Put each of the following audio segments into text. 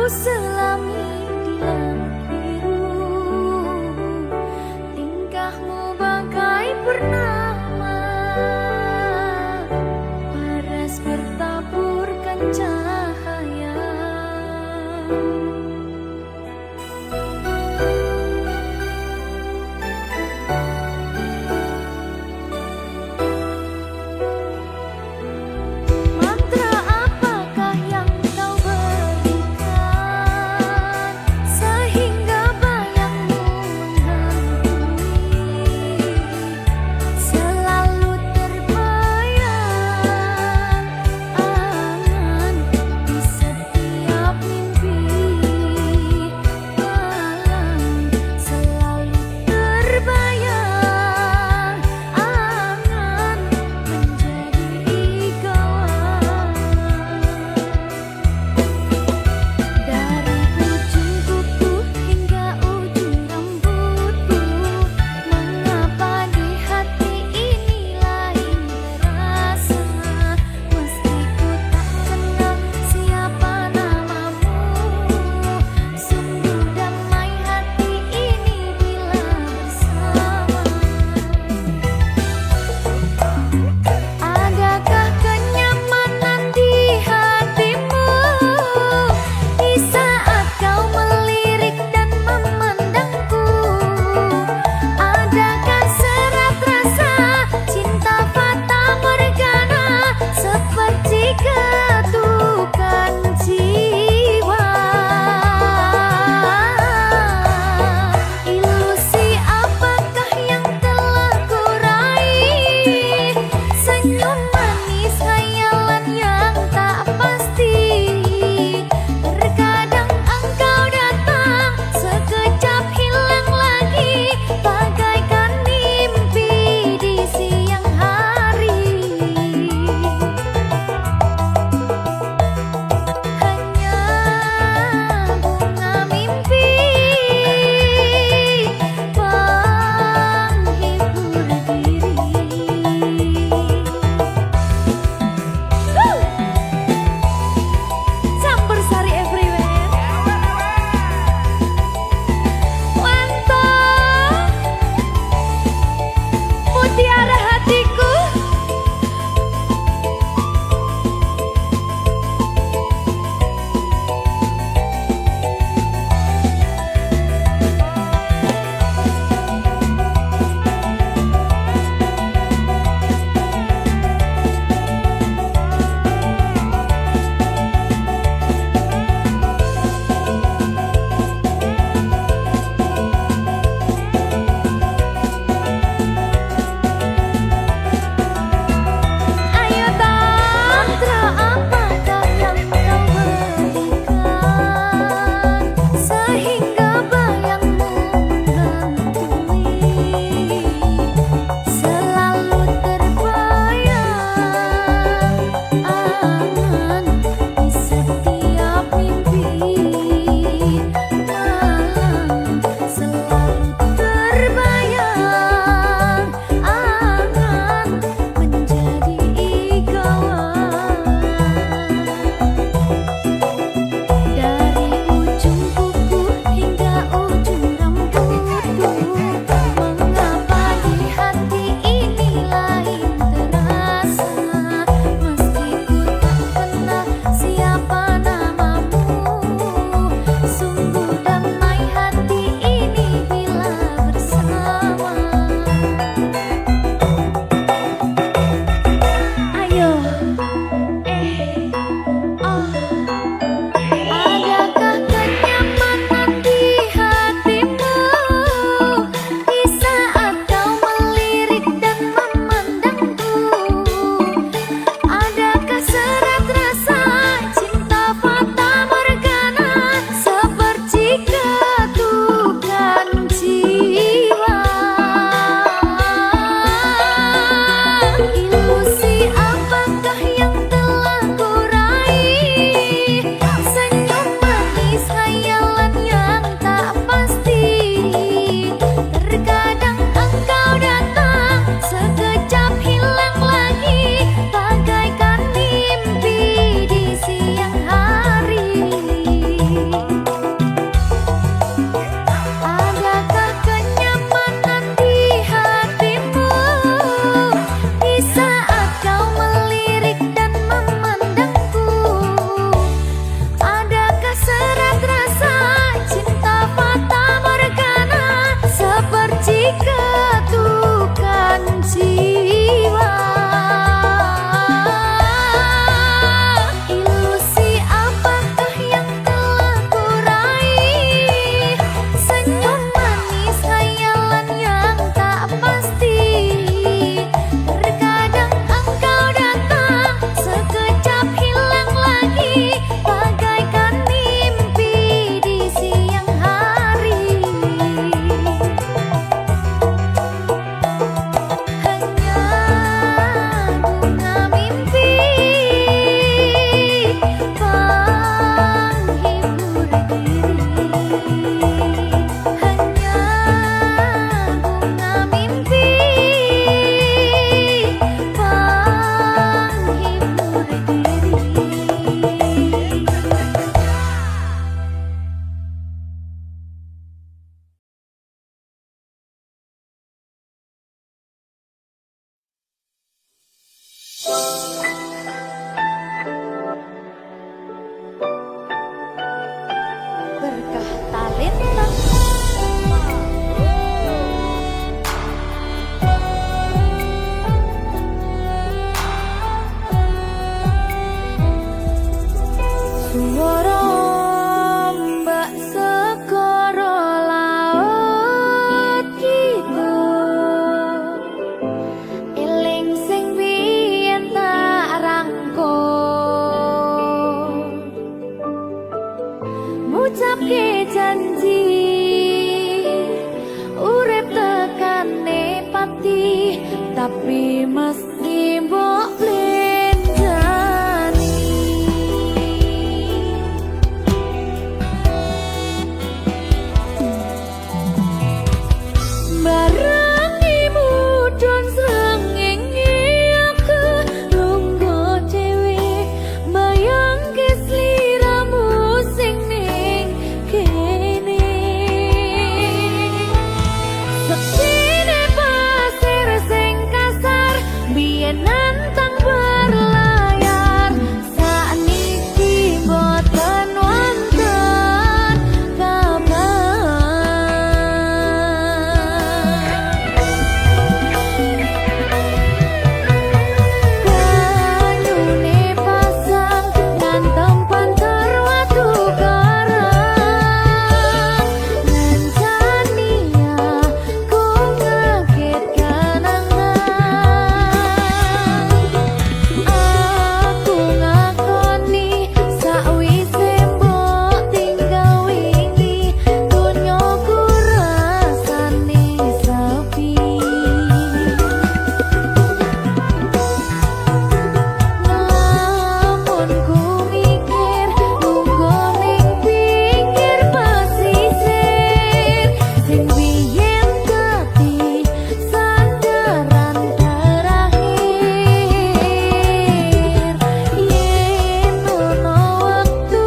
selami di langit biru, tingkahmu bagai purnama, paras bertaburkan cahaya. Mantra apakah yang kau berikan ngucapke janji urip tekane pati tapi mesti mbok lenjani barangi mudhun srengenge aku lungguh dhewe bayangke sliramu sing ning kene seksine pasir sing kasar biyen nantang berlayar sakniki boten wonten kabar banyune pasang ngantem pantar watu karang ngancani aku ngagetkan aku ngakoni sakwise mbok tinggal wingi donyaku rasane sepi namun ku mikir lungguh ning pinggir pesisir sing biyen dadi sandaran terakhir yen ono wektu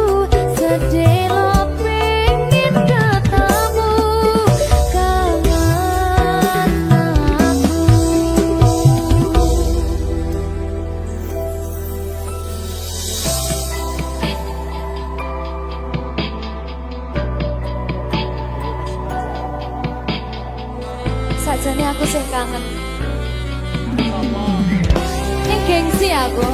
sedelok pengen ketemu kangen sajane aku sing kangen ning gengsi aku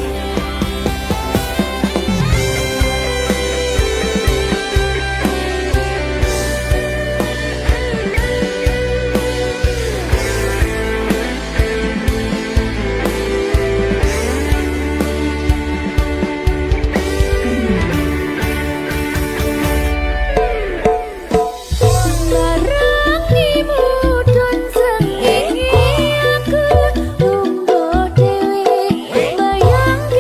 barangi mudhun srengenge aku lungguh dhewe bayangke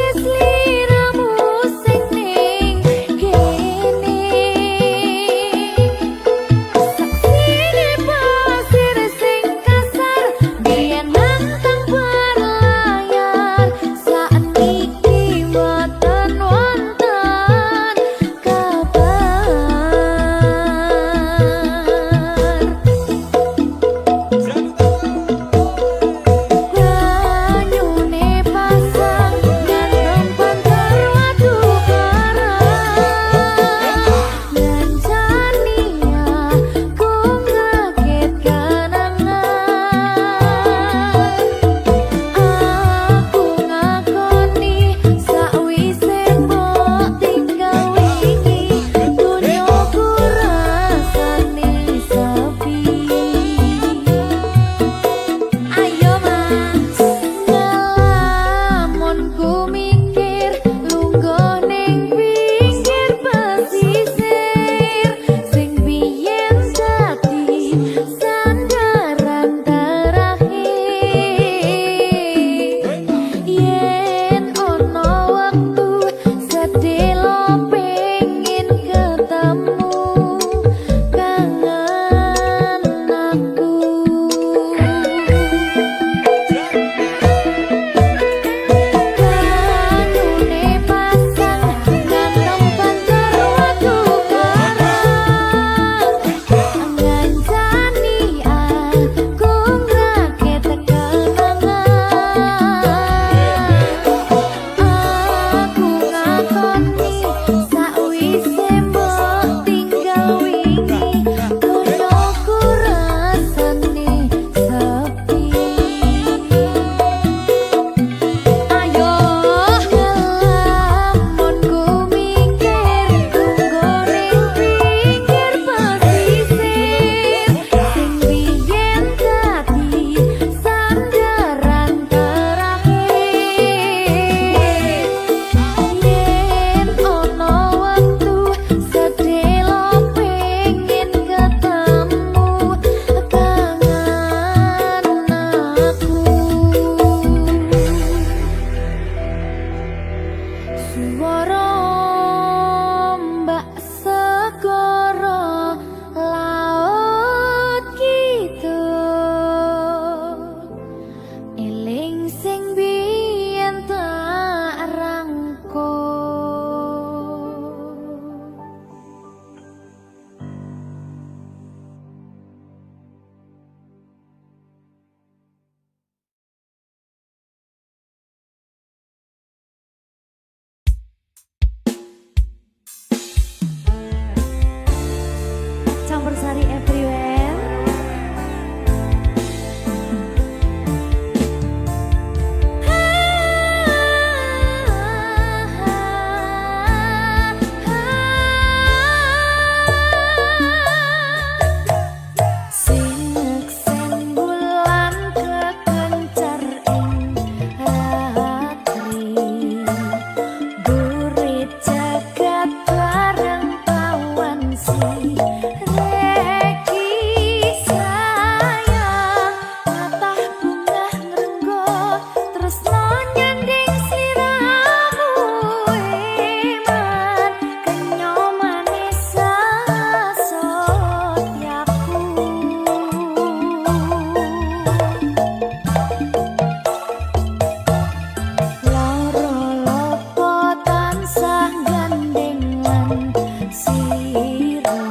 Persari everywhere. Gandeng lan siro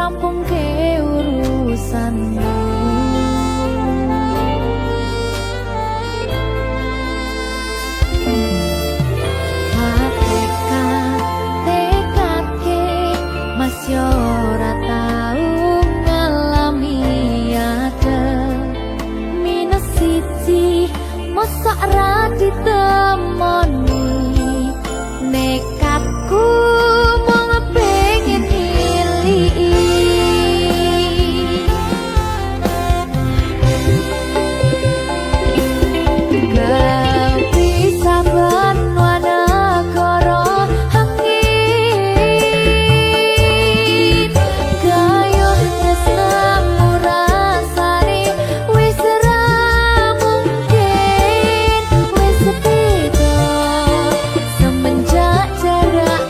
rampung ke urusanmu. Hakikat tekad ke masih ora tau ngalami ada minus siji mosok ra ditemoni nekatku mung pengen ilih kau bisa benwana koro hakit gayo tresnamu rasane wis ra mungkin wis beda semenjak jarak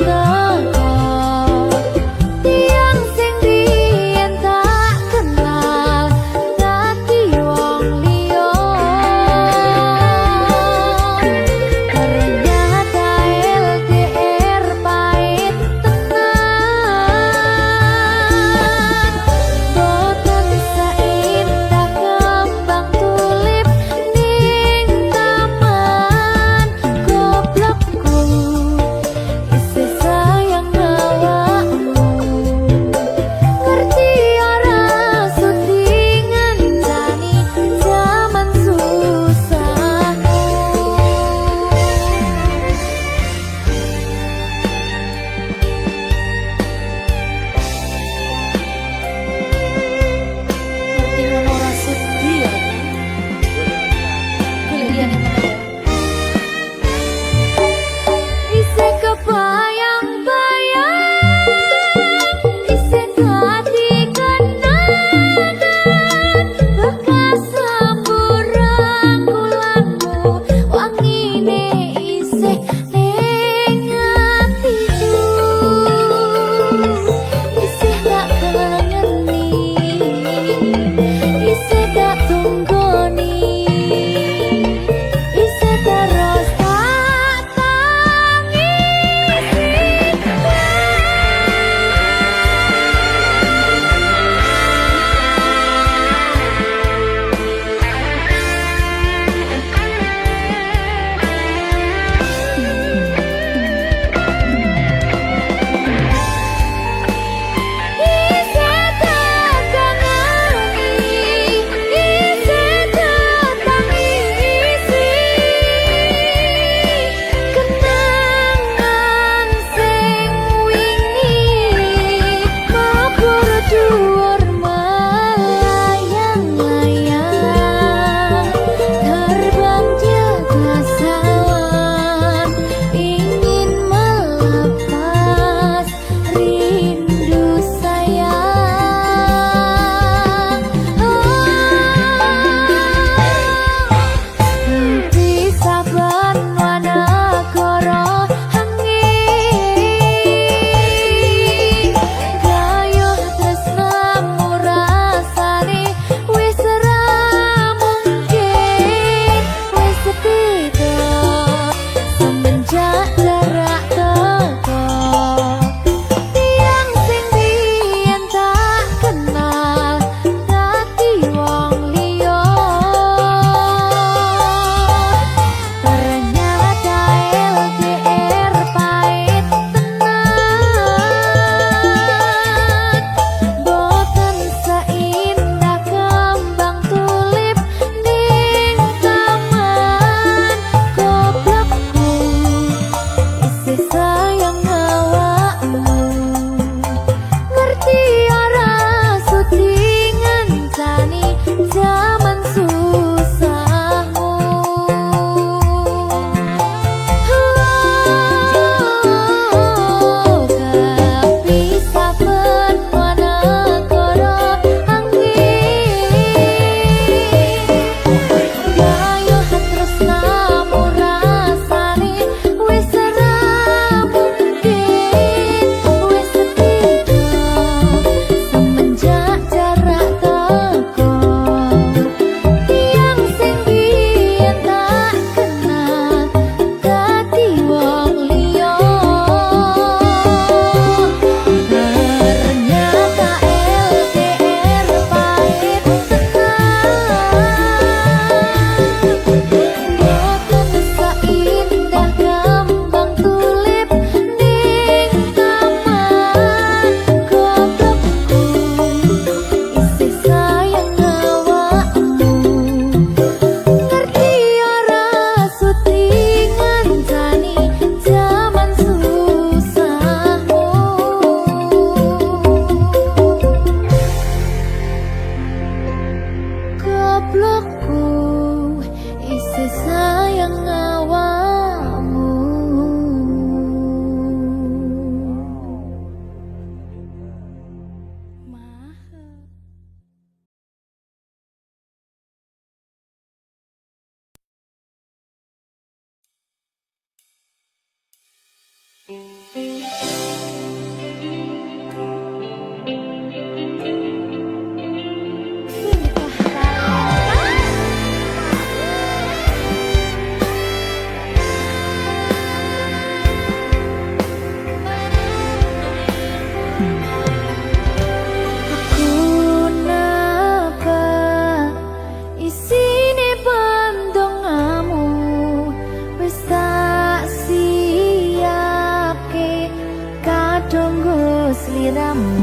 Sliramu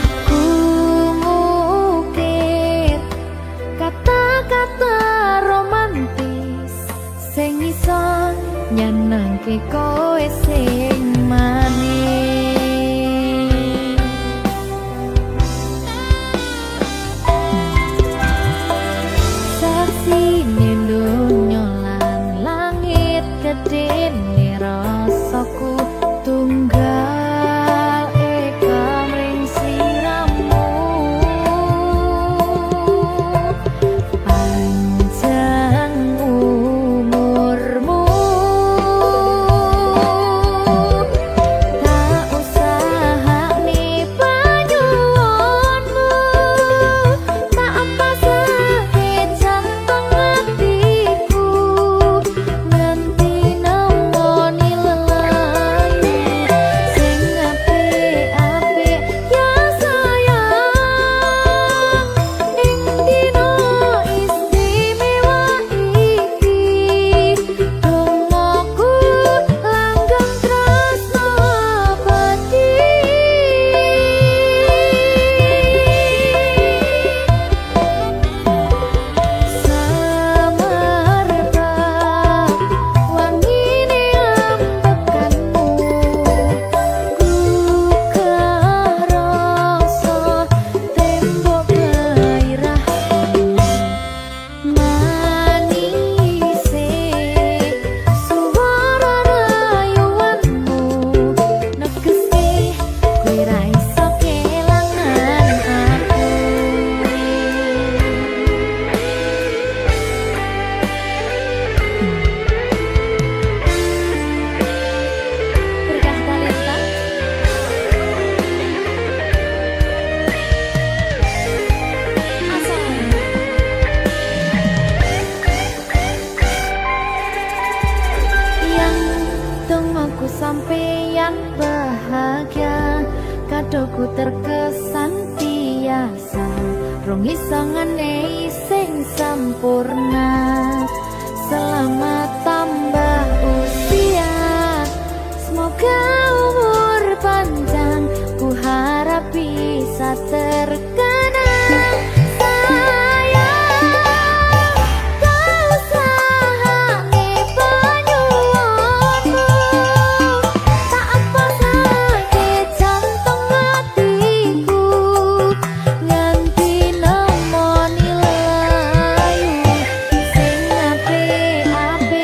aku ngukir kata-kata romantis sing iso nyenengke kowe sing manis. Saksine donya lan langit gedene rasaku tunggal sampeyan bahagia kadoku terkesan biasa rong iso ngenei sing sempurna. Selamat tambah usia, semoga umur panjang, ku harap bisa terkenang. Ape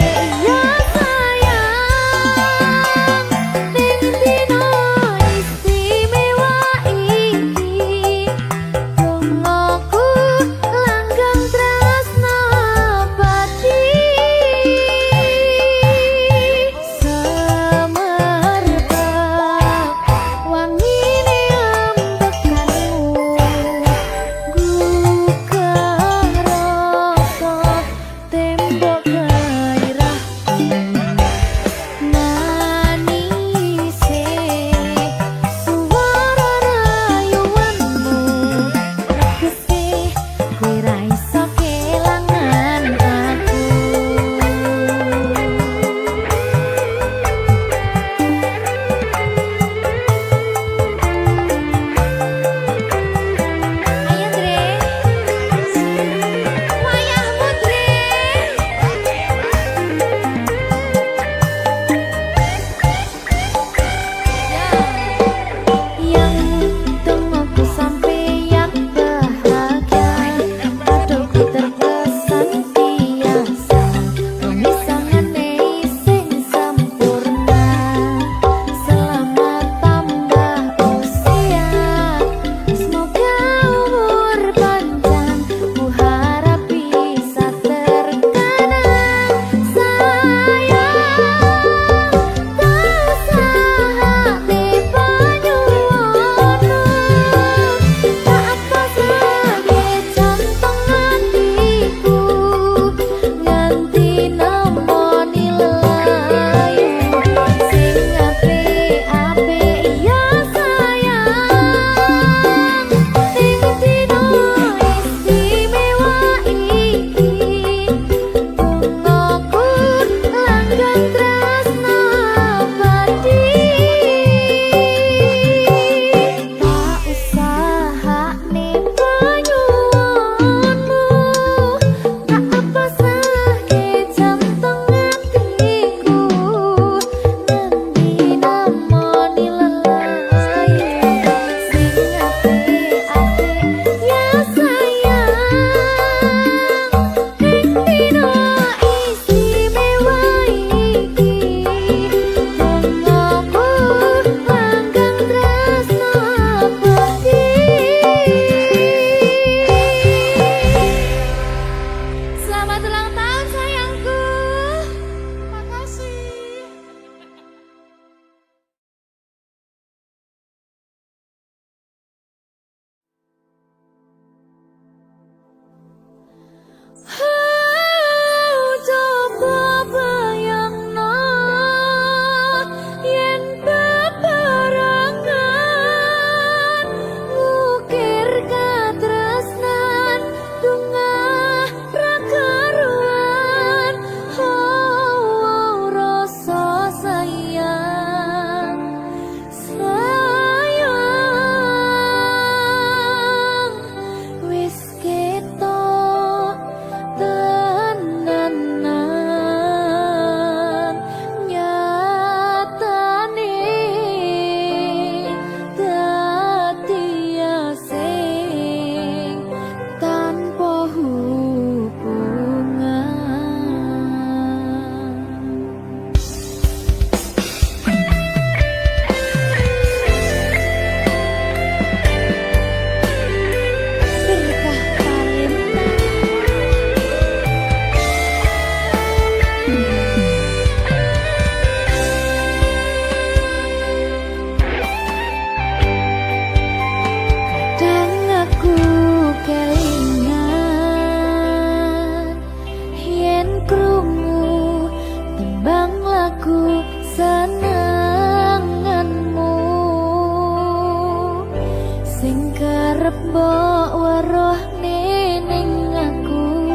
sing kerep mbok weruhne ning aku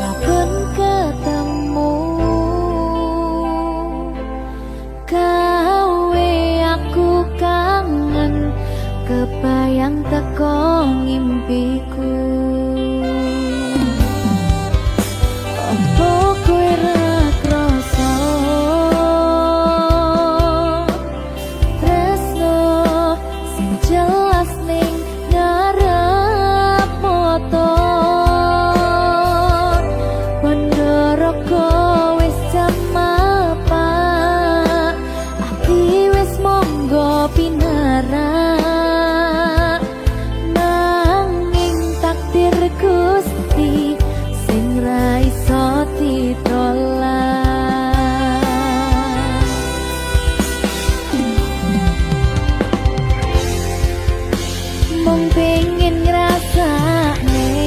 saben ketemu gawe aku kangen kebayang teko ngimpiku. Opo kowe ra krasa tresno sing jelas ning ngarep motor Pandoroko wis jam apa ati wis monggo pinarak nanging takdir Gusti sing ra iso ditolak. Mung pengen ngrasakne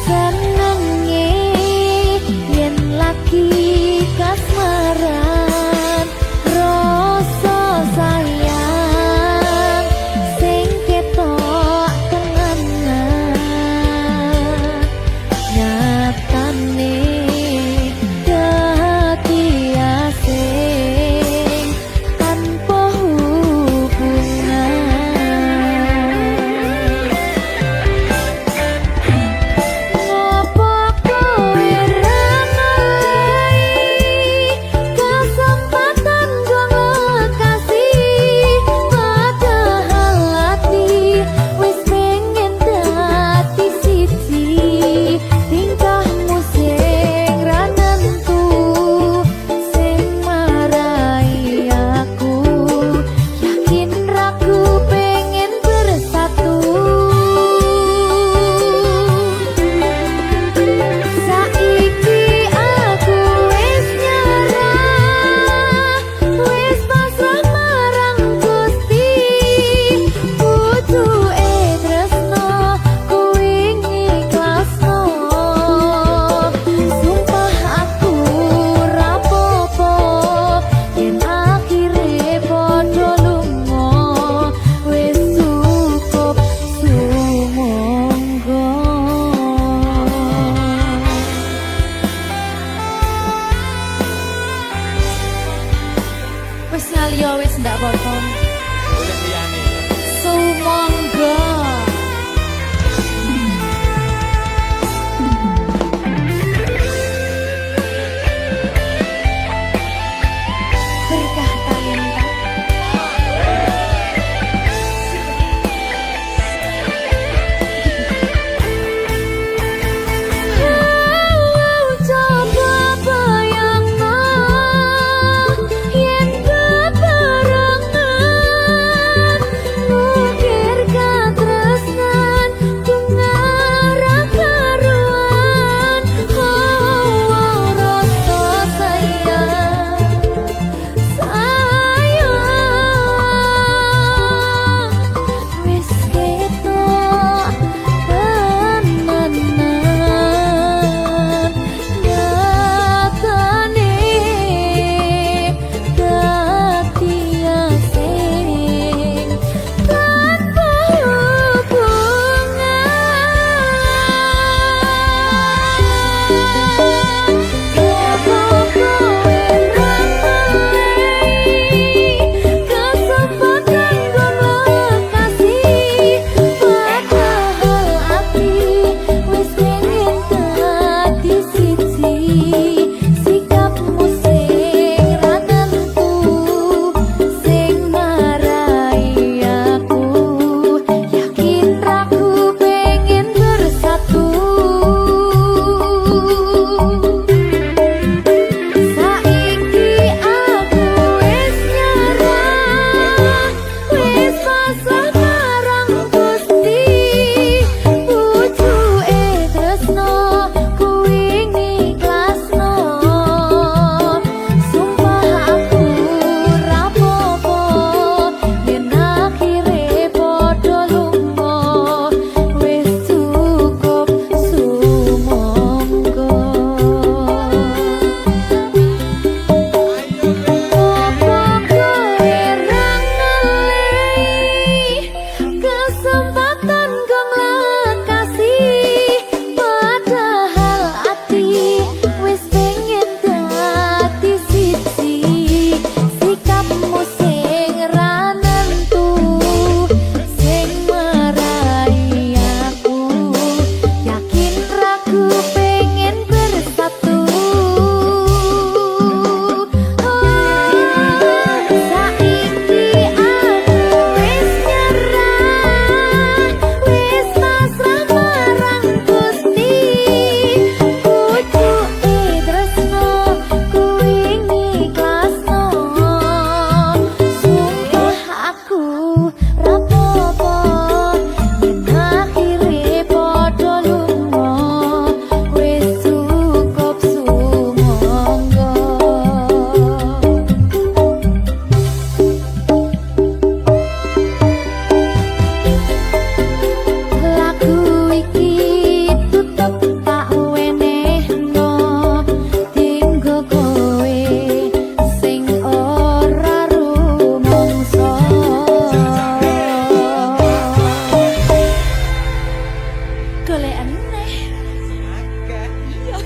senenge yen lagi kasmaran rasa sayang sing ketok tenanan nyatane dadi asing tanpa hubungan. rapopo yen akhire padha lunga wis cukup sumangga. Lagu iki tutup tak wenehno dinggo kowe sing ora rumangsa. Golek neh. Iya.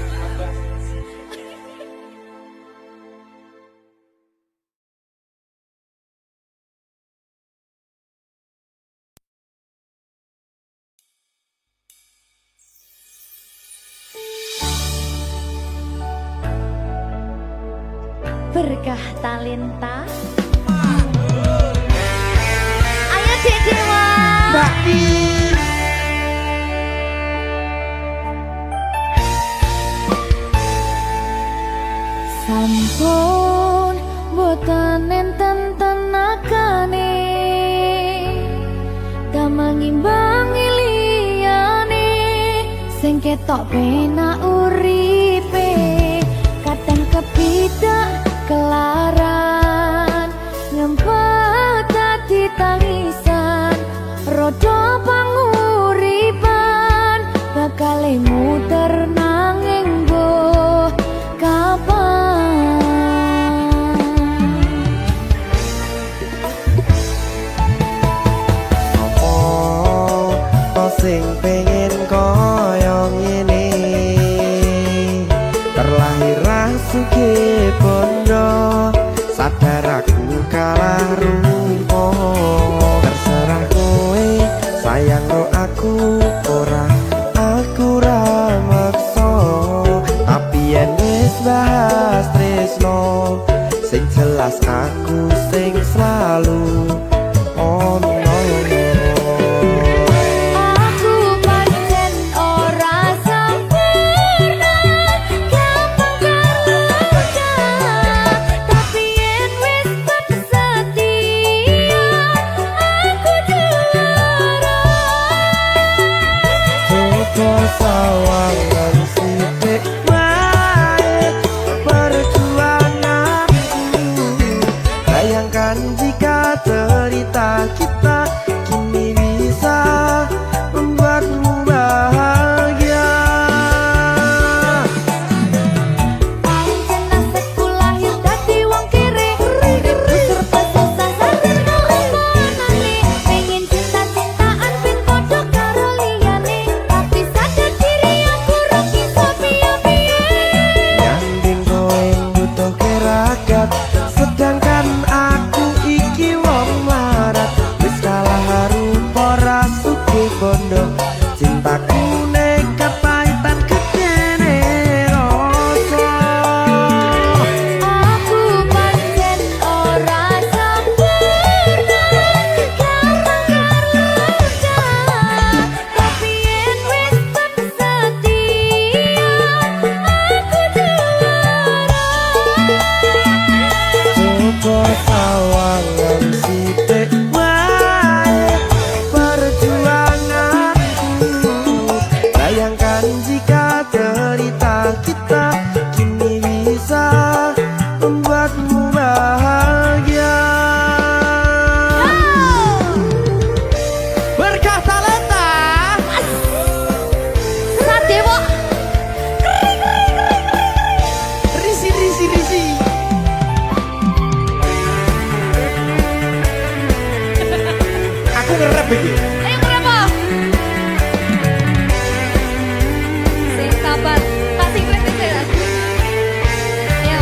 Berkah talenta. Ayo Dek Dewa. Mbak Tis. Sampun boten enten tenagane damang imbangi liyane sing ketok penak uripe kadang kepidak kelaran ngempet dadi tangisan rodo panguripan bakal muter nanging mbuh kapan. Apa sing pengen koyo ngene terlahir sugih bondo sadar aku kalah rumpo terserah kowe sayang ro aku ora aku ra maksa tapi yen wis bahas tresno sing jelas aku sing selalu ono. Aku pancen ora sempurna gampang terluka tapi yen wis bersedia aku juara. Coba sawangan sithik wae perjuanganku. Bayangkan jika cerita kita kini bisa membuatmu bahagia. Pancen nasibku lahir dadi wong kere uripku serba susah sadar ngelakoni pengen cinta-cintaan pin padha karo liyane tapi sadar diri aku ora iso piye-piye. Nyanding kowe butuh keragat sedangkan aku iki wong larat wis kalah rupa ra sugih bondo cintaku nekat pahitan gedene rasa. Aku pancen ora sempurna gampang terluka tapi yen wis bersedia aku juara. Coba sawangan sithik wae perjuanganku. Bayangkan jika cerita kita kini bisa membuatmu bahagia. Berkah talenta. Sadewo Risi. Aku ngerep iki. ayo berapa? Sing sabar, kasih kritik ya. Ayo.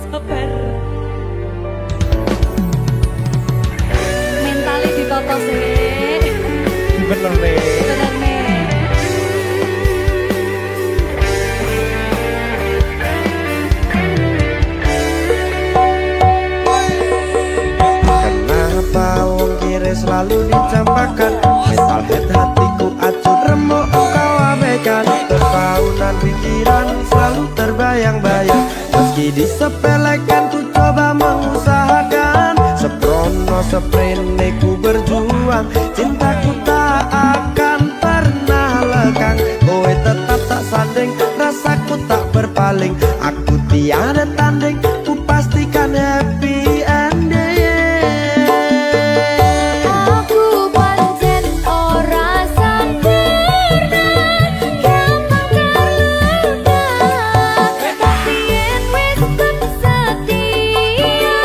Sabar. Mentalnya ditata sih. Bener nih. Bener nih. Kenapa wong kiri selalu dicampakan mental head hatiku acur remuk kau abaikan terpaunan pikiran selalu terbayang-bayang. Meski disepelekan ku coba mengusahakan, seprono seprene ku berjuang. Cintaku tak akan pernah lekang, kowe tetap tak sanding, rasaku tak berpaling. Aku tiada tanding, ku pastikan happy ending. Aku pancen ora sempurna, gampang terluka, tapi yen wis setia,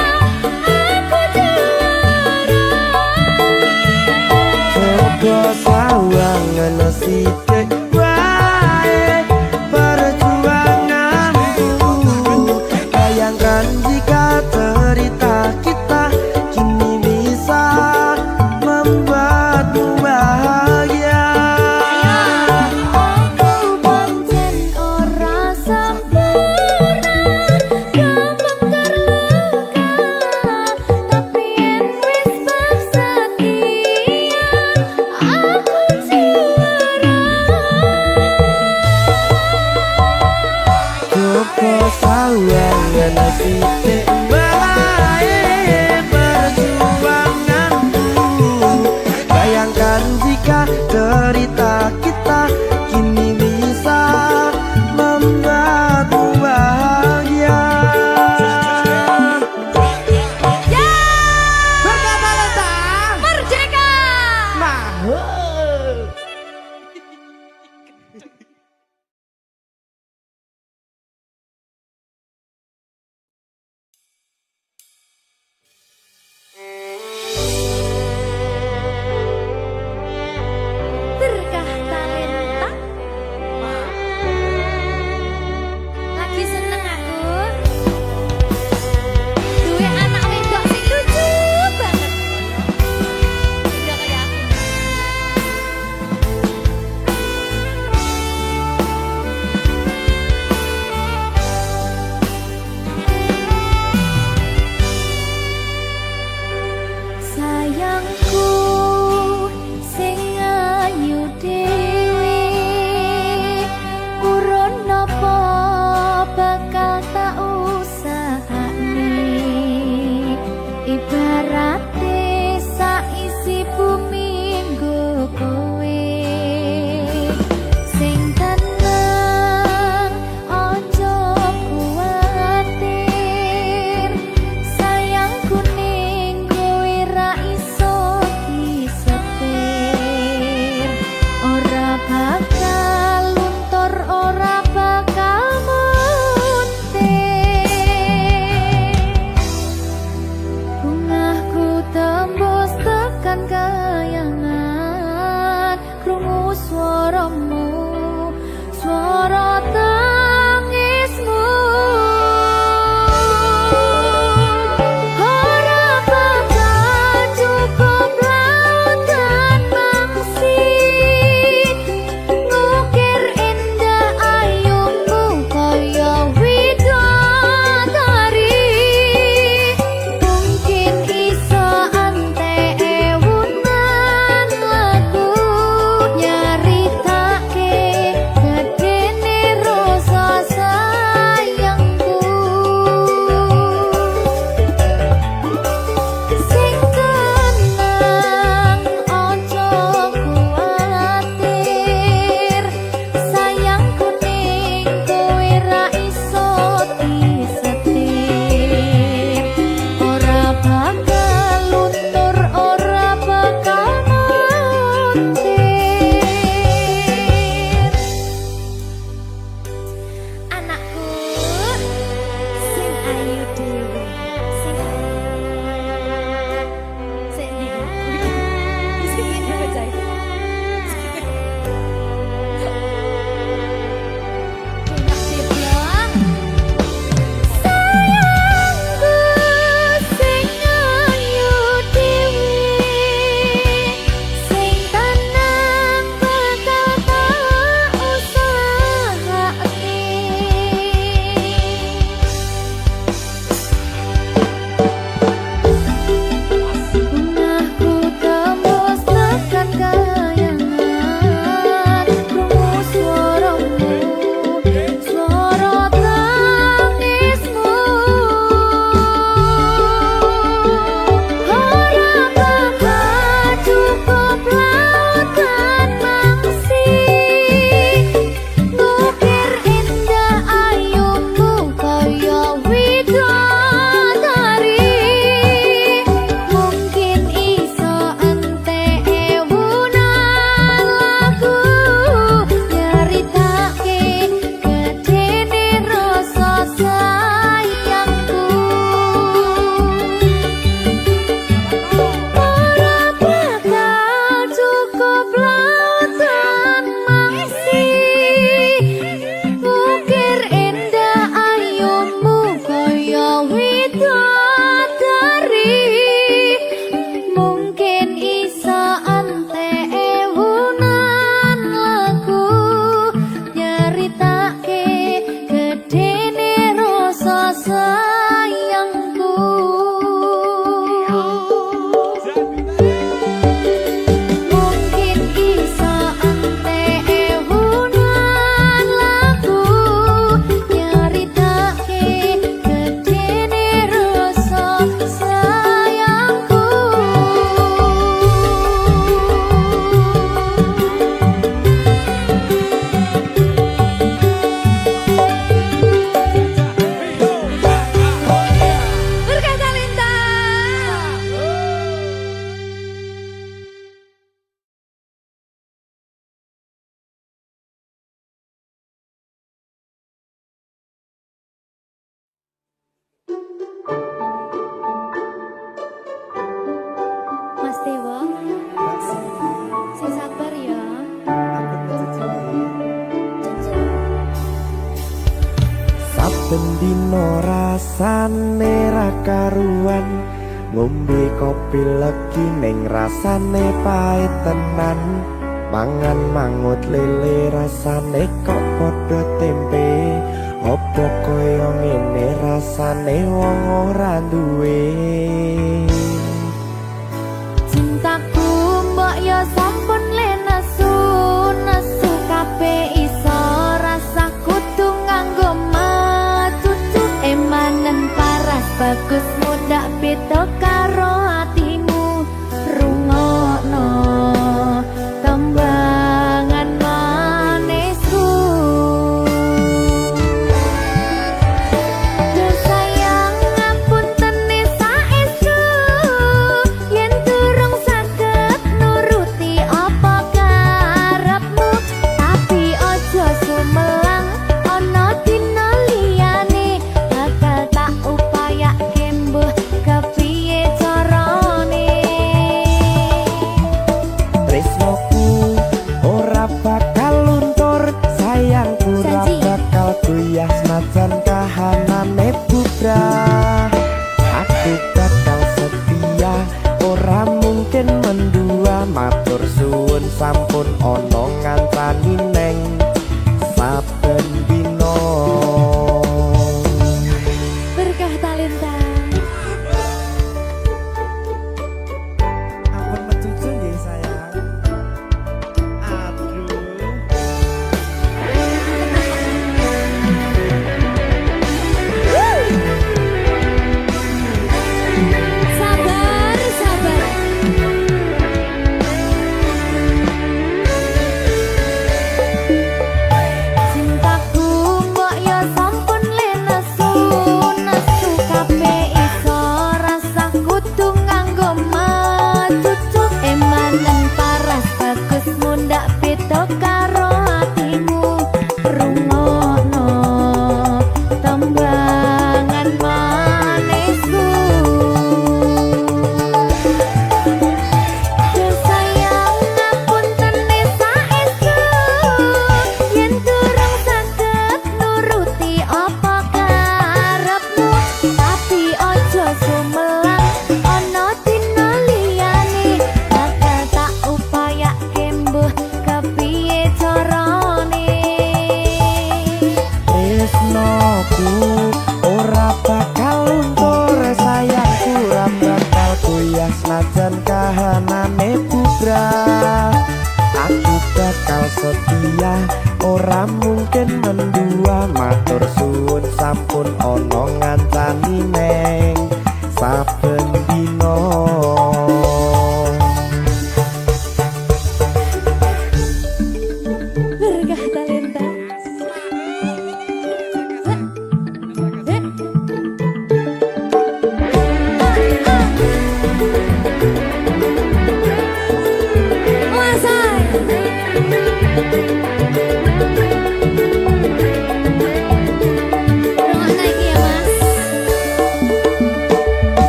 aku juara. Coba sawangan sithik wae perjuanganku. Bayangkan jika cerita kita kini bisa membuatmu bahagia. Aku pancen ora sempurna, gampang terluka, tapi yen wis setia, aku juara. Coba sawangan sithik wae perjuanganku. Bayangkan jika cerita kita kini bisa membuatmu bahagia. Ya, Berkata merdeka! mahal. saben dina rasane ra karuan ngombe kopi legi ning rasane pahit tenan mangan mangut lele rasane kok padha tempe opo kaya ngene rasane wong ora duwe Cintaku mbok yo sampun le nesu nesu kabeh iso rasa kudu nganggo macucu emanen paras bagus mudak beda karo atimu rungokno tembangan manisku Duh sayang ngapunten saestu yen durung saged nuruti apa karepmu tapi aja sumelang ana dina liyane bakal tak upayake mbuh kepiye carane tresnoku ora bakal luntur sayangku ora Janji. bakal goyah senajan kahanane bubrah aku bakal setia ora mungkin mendua matur suwun sampun ana ngancani neng saben dina berkah talenta ampun mecucu nggih sayang aduh sabar sabar cintaku mbok yo sampun le nesu nesu kabeh iso rasa kudu nganggo macucu emanen paras bagus mundak beda karo atimu rungokno tembangan manisku Duh sayang ngapunten saestu yen durung saged nuruti apa karepmu tapi aja sumelang ana dina liyane bakal tak upayake mbuh kepiye carane tresnoku ora bakal luntur sayangku ora bakal goyah senajan kahanane bubrah aku bakal setia ora mungkin mendua matur suwun sampun ana ngancani neng saben dina berkah talenta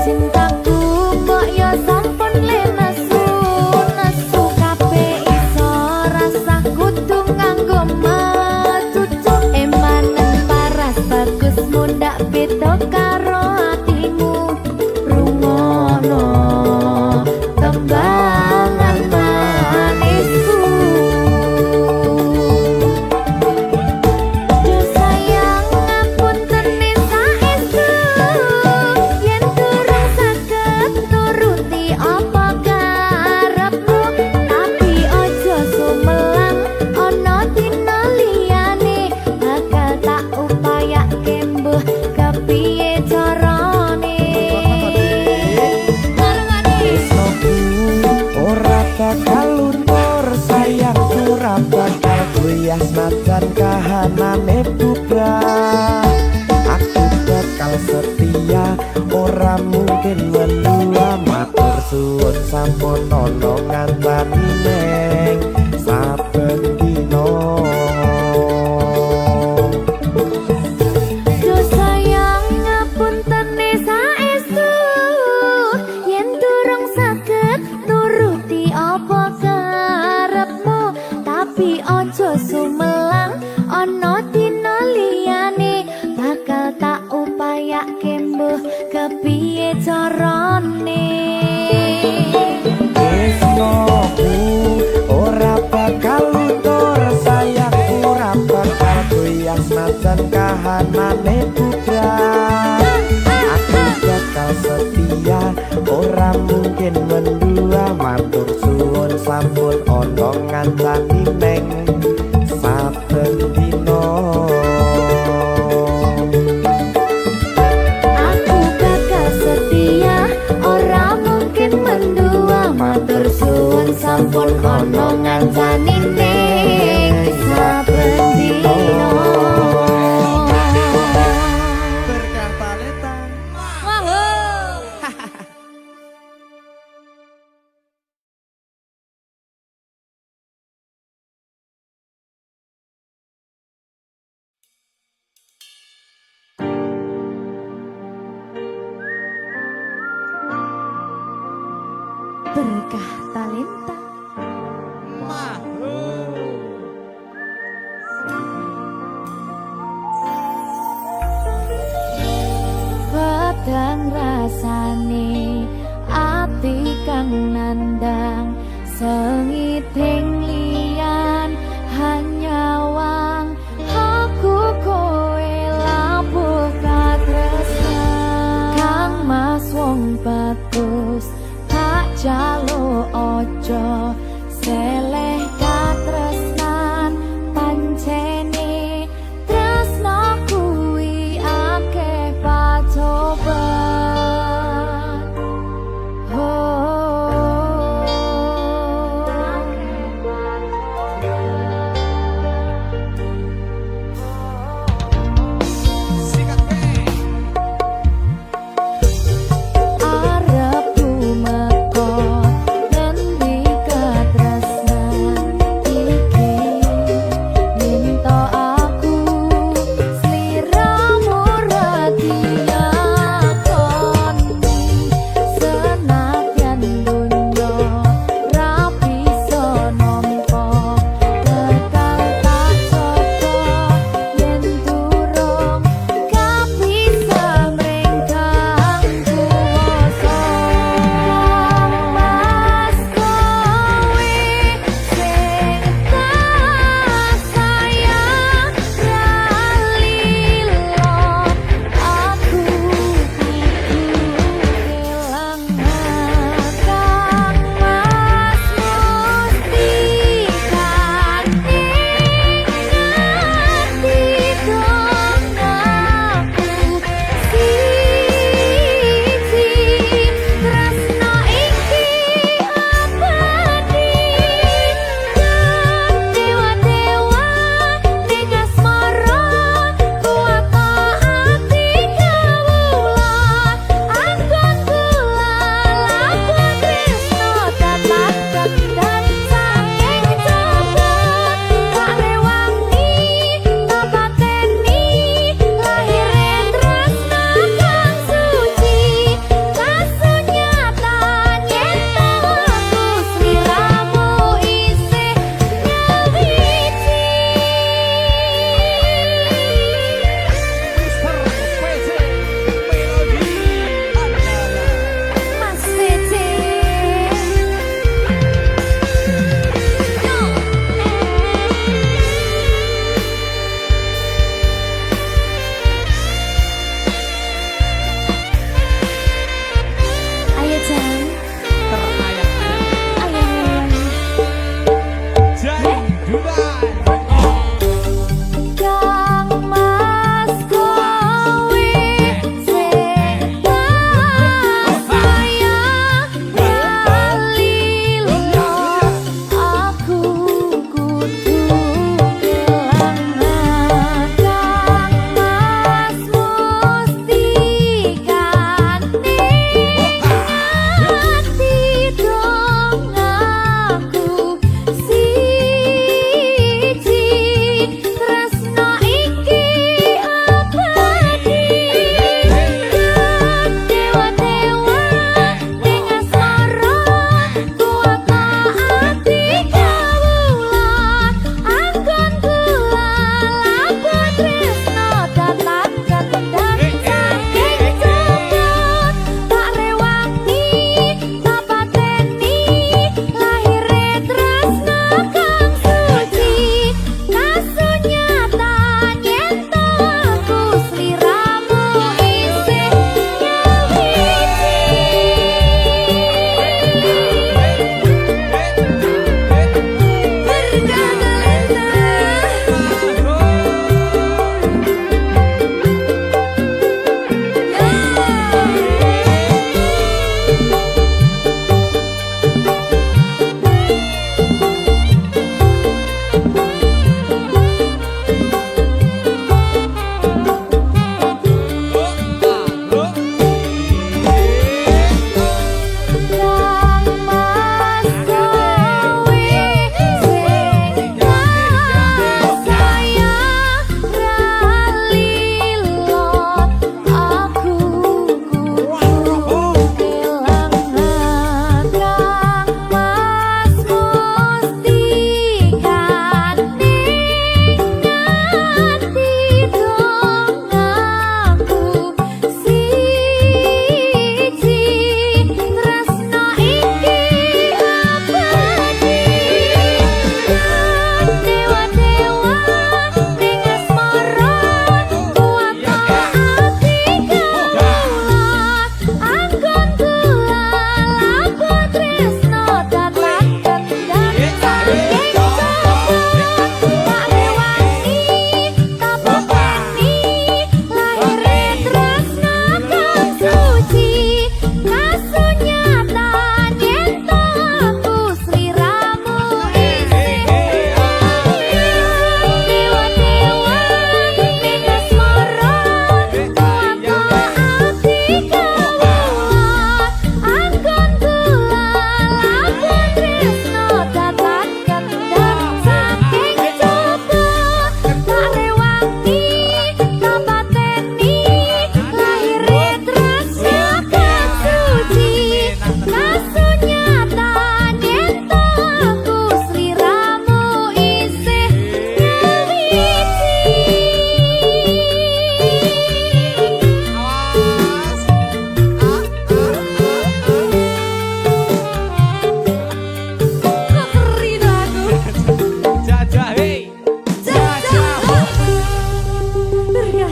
Cintaku mbok yo sampun le nesu nesu kabeh iso rasa kudu nganggo macucu emanen paras bagus mundak beda karo atimu rungokno tembangan manisku Duh sayang ngapunten saestu yen durung saged nuruti apa karepmu tapi aja sumelang ana dina liyane bakal tak upayake mbuh kepiye carane tresnoku ora bakal luntur sayangku ora bakal goyah senajan kahanane bubrah aku bakal setia ora mungkin mendua matur suwun sampun ana ngancani neng saben dina Duh sayang ngapunten saestu yen durung saged nuruti apa karepmu tapi aja sumelang ana dina liyane bakal anane putra. Aku bakal setia, ora mungkin mendua. Matur suwun sampun ana ngancani neng saben dina. Aku bakal setia, ora mungkin mendua. Matur suwun sampun ana ngancani ning saben dina. Berkah talenta. Berkah talenta. Padang rasane ati kang nandang sengiting liyan hanyawang aku kowe labuh katresnan kang mas wong bagus tak jalo ojo seleh katresnan pancene tresno kuwi akeh pacoban arep meko ngendi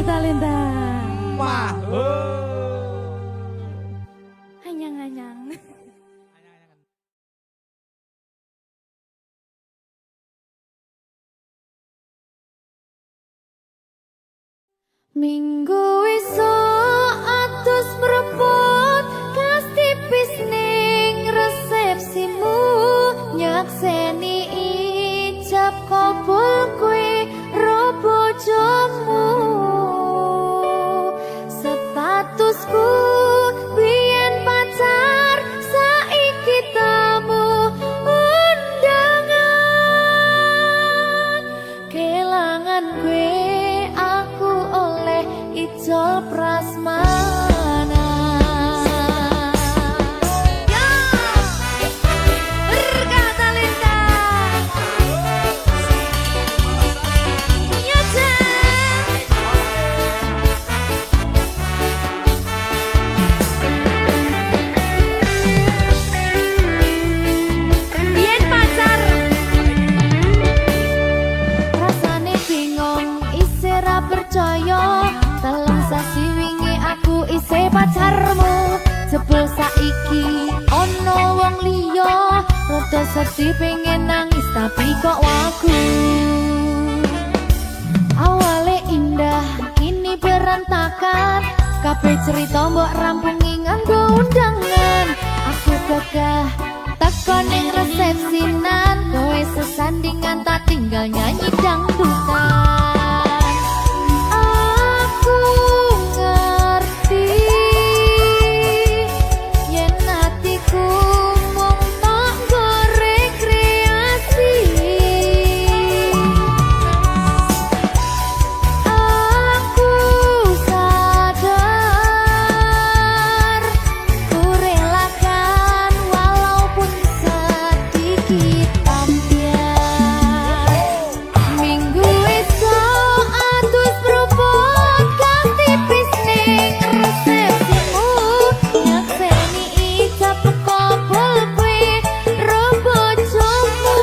talenta. Wah. Anyang-anyang. Minggu esuk atus mrepot kas tipis ning resepsimu nyakseni ijab kabul kowe ro bojomu statusku biyen pacar saiki tamu undangan kelangan kowe aku oleh ijol prasmana ya berkata Linda ya biyen pacar rasane bingung isih ra percaya telung sasi wingi aku isih pacarmu jebul saiki ono wong liya rada sedih pengen nangis tapi kok wagu awale indah kini berantakan kabeh cerita mbok rampungi nganggo undangan aku gagah teko ning resepsinan kowe sesandingan tak tinggal nyanyi dangdutan aku ngerti yen atiku mung tanggo rekreasi aku sadar ku relakan walaupun sedikit ambiar minggu esok atus propot kas tipis ning resepsimu nyakseni ijab kabul kowe ro bojomu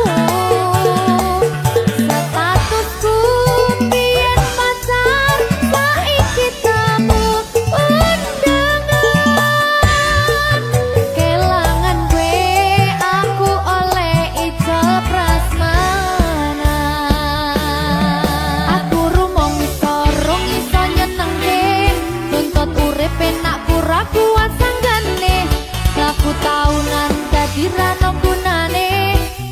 statusku biyen pacar saiki tamu undangan kelangan kowe aku oleh ijol prasmana aku rumangsa rong iso nyenengke nuntut urip enak pura kuat sanggane aku taunan dadi ra ono gunane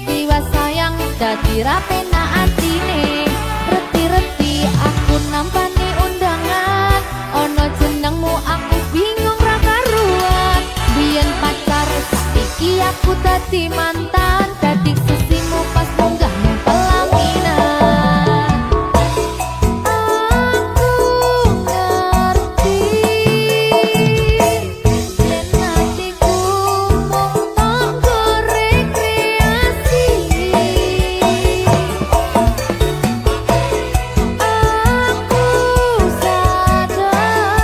jiwa sayang dadi ra penak atine reti-reti aku nampani undangan ono jenengmu aku bingung ra karuan biyen pacar saiki aku dadi mantan dadi sisimu pas munggah ning pelaminan aku ngerti yen atiku mung tanggo rekreasi aku sadar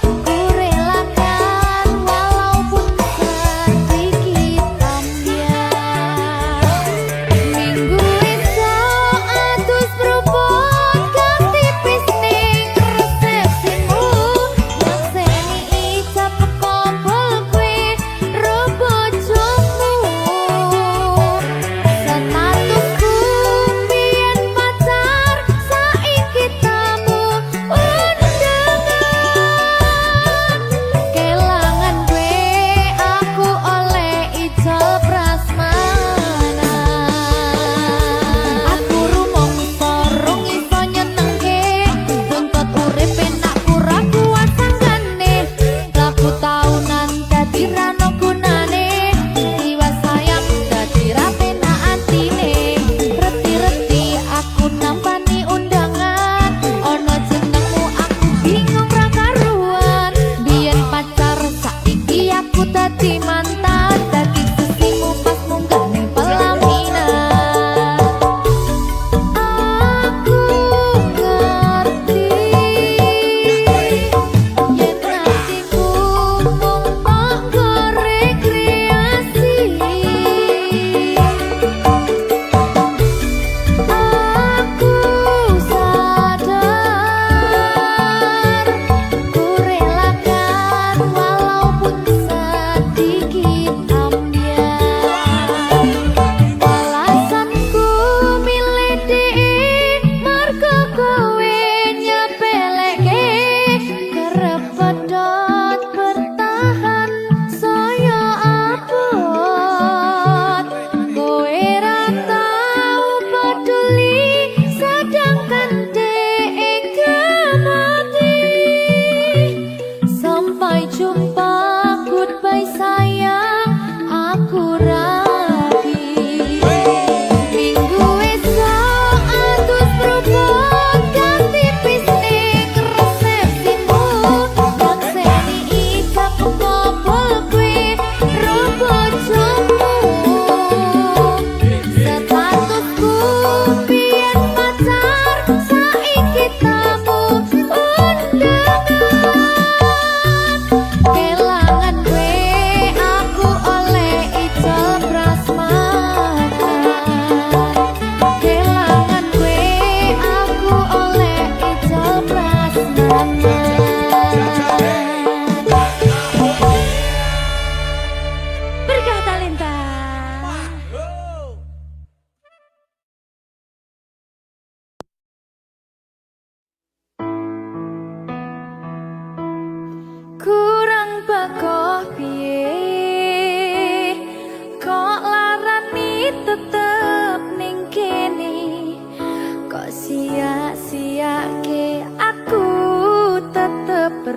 ku relakan walaupun sedikit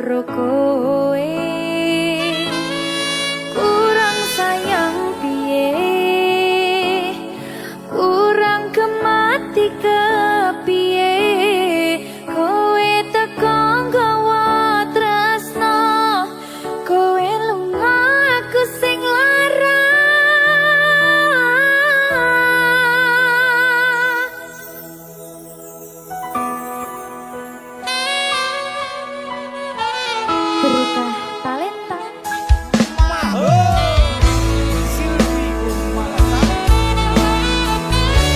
karo kowe. Kurang sayang piye, kurang kemati kepiye, kowe teko nggawa tresno, kowe lunga aku sing lara. Berita talenta.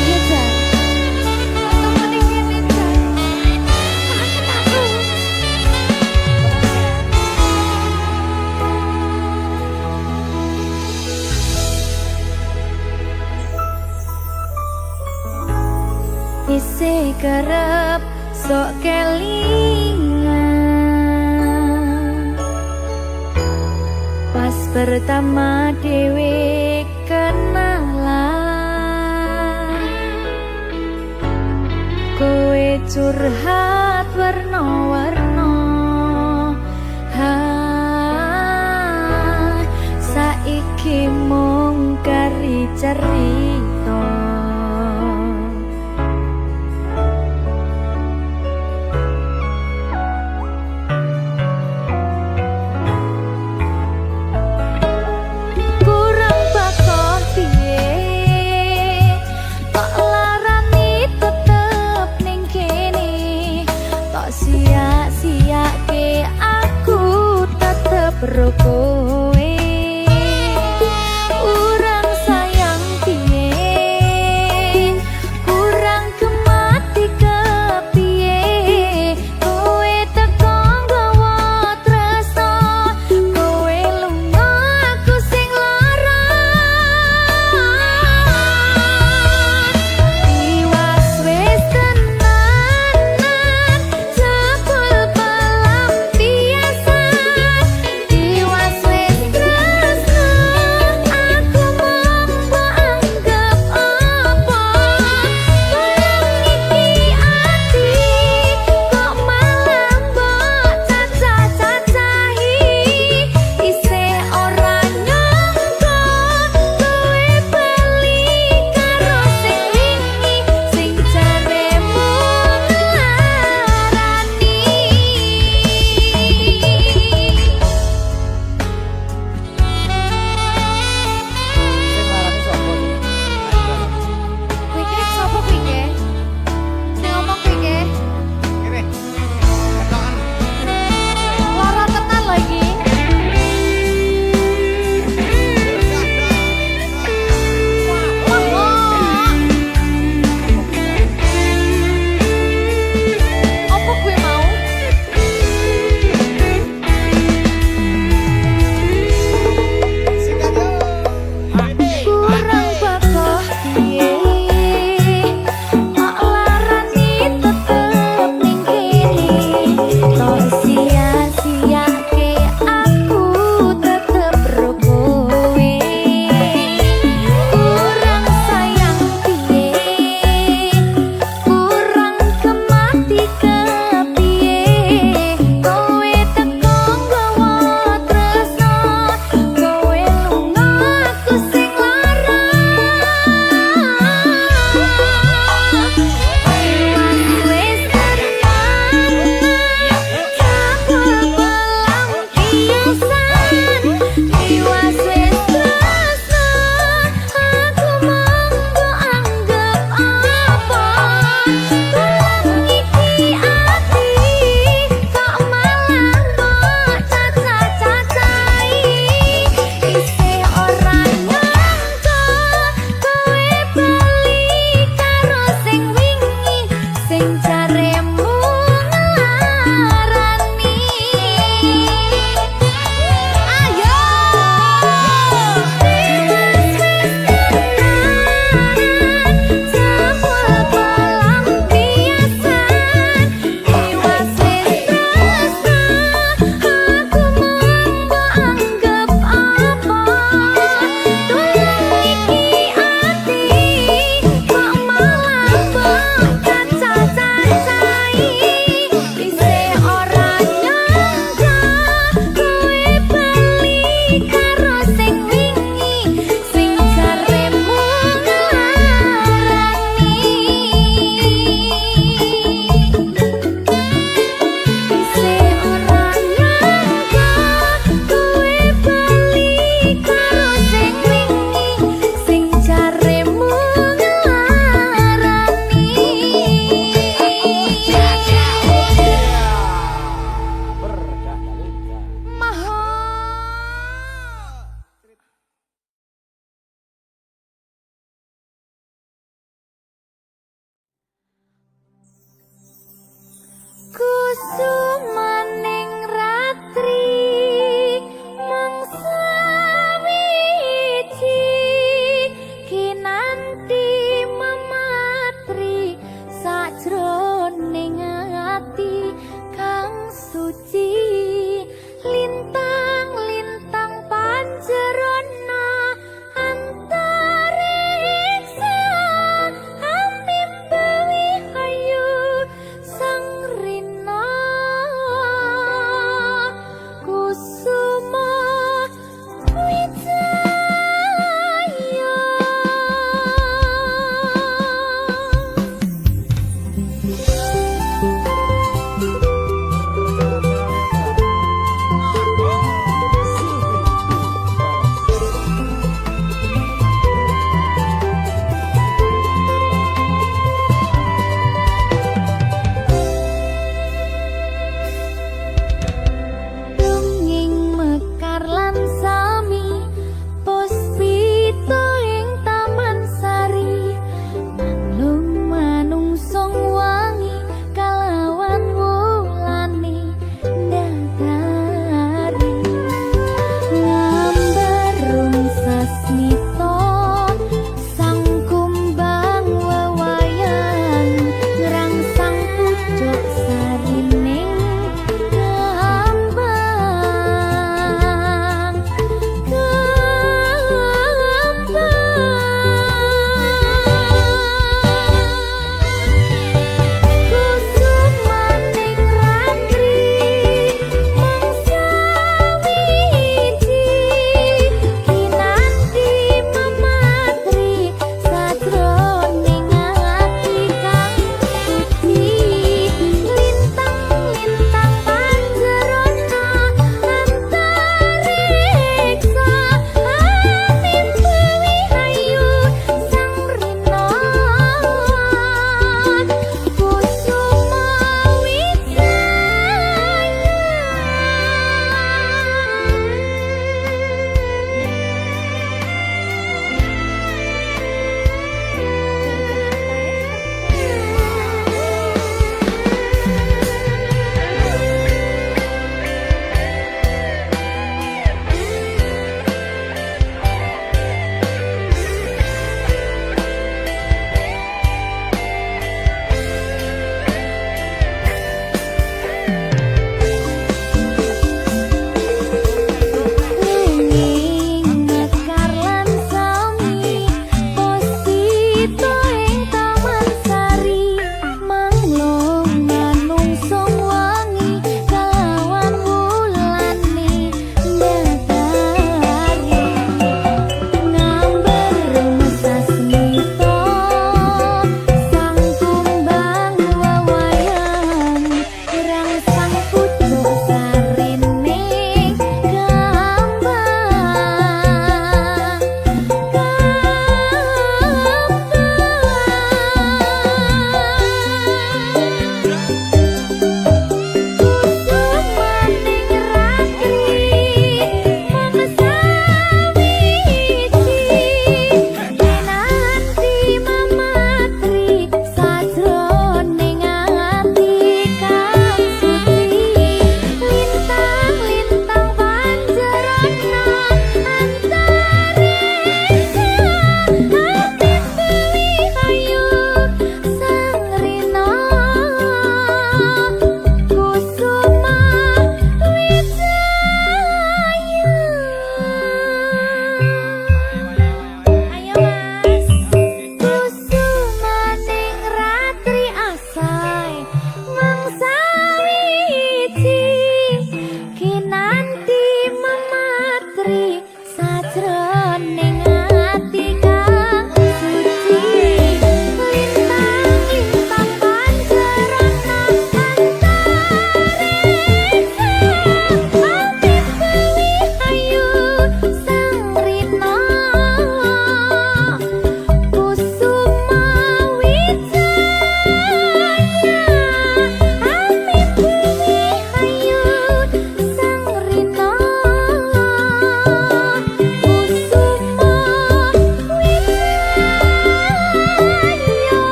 Iya, Jan. Temen iki kene, Jan. Maafin aku. Isih kerep sok kelingan pas pertama dewe kenalan, kowe curhat warna-warna, saiki mung kari cerita. Kurang bakoh piye, tok larani tetep ning kene, tok sia-siake aku tetep ro kowe. Kurang sayang piye, kurang kemati kepiye, kowe teko nggawa tresno, kowe lunga aku sing lara. Tiwas wis tenanan, jebul pelampiasan. Tiwas wis suci lintang-lintang panjerona antariksa ambimbawi hayu sang rina kusuma wijaya.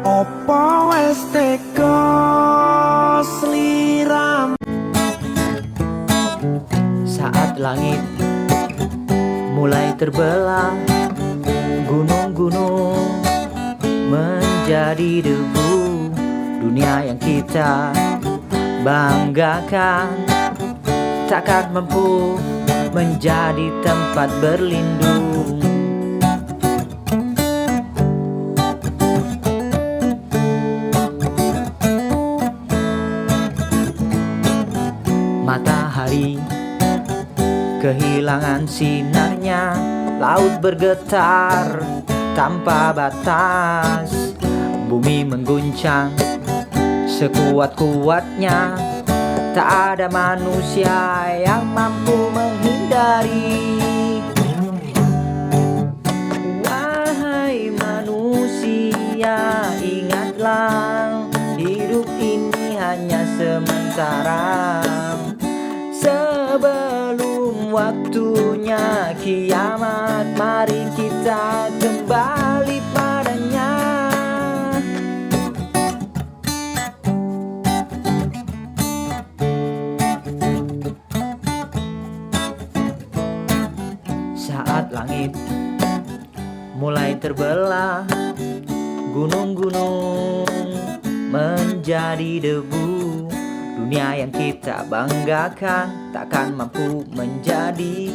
Opo wis teko sliram. Saat langit mulai terbelah, gunung-gunung menjadi debu. Dunia yang kita banggakan takkan mampu menjadi tempat berlindung. Matahari kehilangan sinarnya, laut bergetar tanpa batas, bumi mengguncang sekuat-kuatnya, tak ada manusia yang mampu menghindari. Wahai manusia, ingatlah hidup ini hanya sementara. Sebelum waktunya kiamat, mari kita kembali padanya. Saat langit mulai terbelah, gunung-gunung menjadi debu. Dunia yang kita banggakan takkan mampu menjadi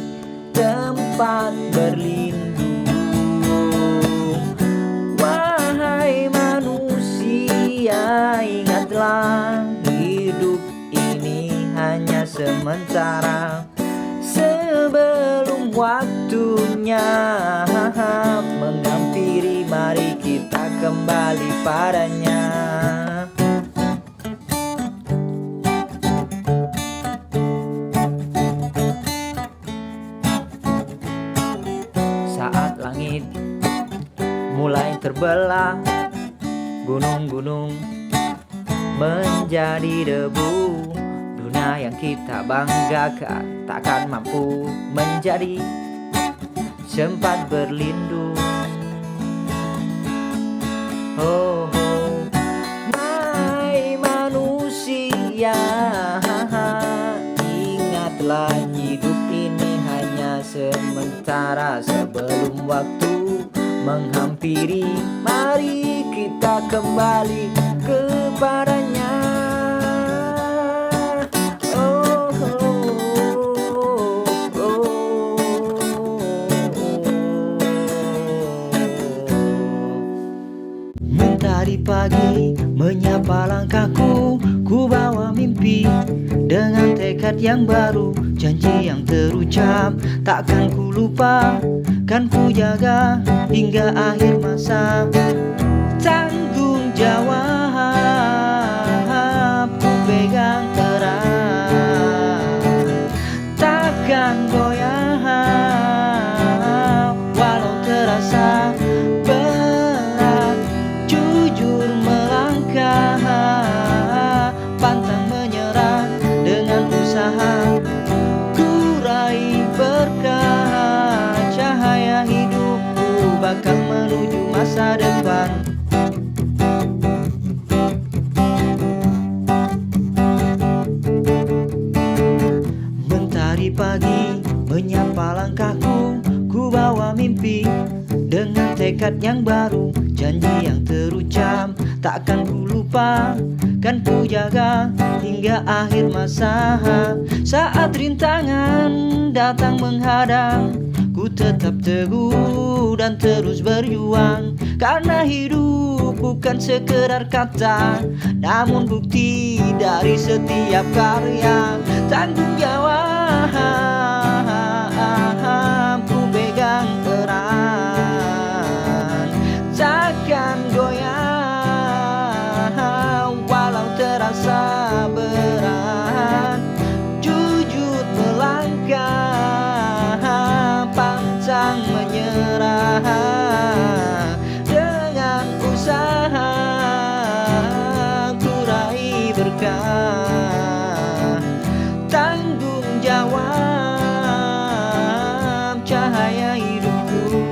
tempat berlindung. Wahai manusia, ingatlah hidup ini hanya sementara. Sebelum waktunya menghampiri, mari kita kembali padanya. Saat langit mulai terbelah, gunung-gunung menjadi debu. Dunia yang kita banggakan takkan mampu menjadi tempat berlindung. Oh, oh. Hai manusia, ingatlah hidup ini hanya sementara. Sebelum waktu menghampiri, mari kita kembali kepadanya. Oh, oh, oh, Mentari pagi menyapa langkahku, ku bawa mimpi dengan tekad yang baru. Janji yang terucap takkan ku lupa, kan ku jaga hingga akhir masa. Tanggung jawab ku pegang erat, takkan goyah walau terasa berat. Jujur melangkah, pantang menyerah dengan usaha. Ku raih berkah, cahaya hidupku bakal menuju masa depan. Mentari pagi menyapa langkahku, ku bawa mimpi dengan tekad yang baru. Janji yang terucap takkan ku lupa, kan ku jaga hingga akhir masa. Saat rintangan datang menghadang, ku tetap teguh dan terus berjuang. Karena hidup bukan sekedar kata, namun bukti dari setiap karya. Tanggung jawab ku pegang erat, takkan goyah walau terasa berat. Jujur melangkah, pantang menyerah. Dengan usaha ku raih berkah. Tanggung jawab cahaya hidupku.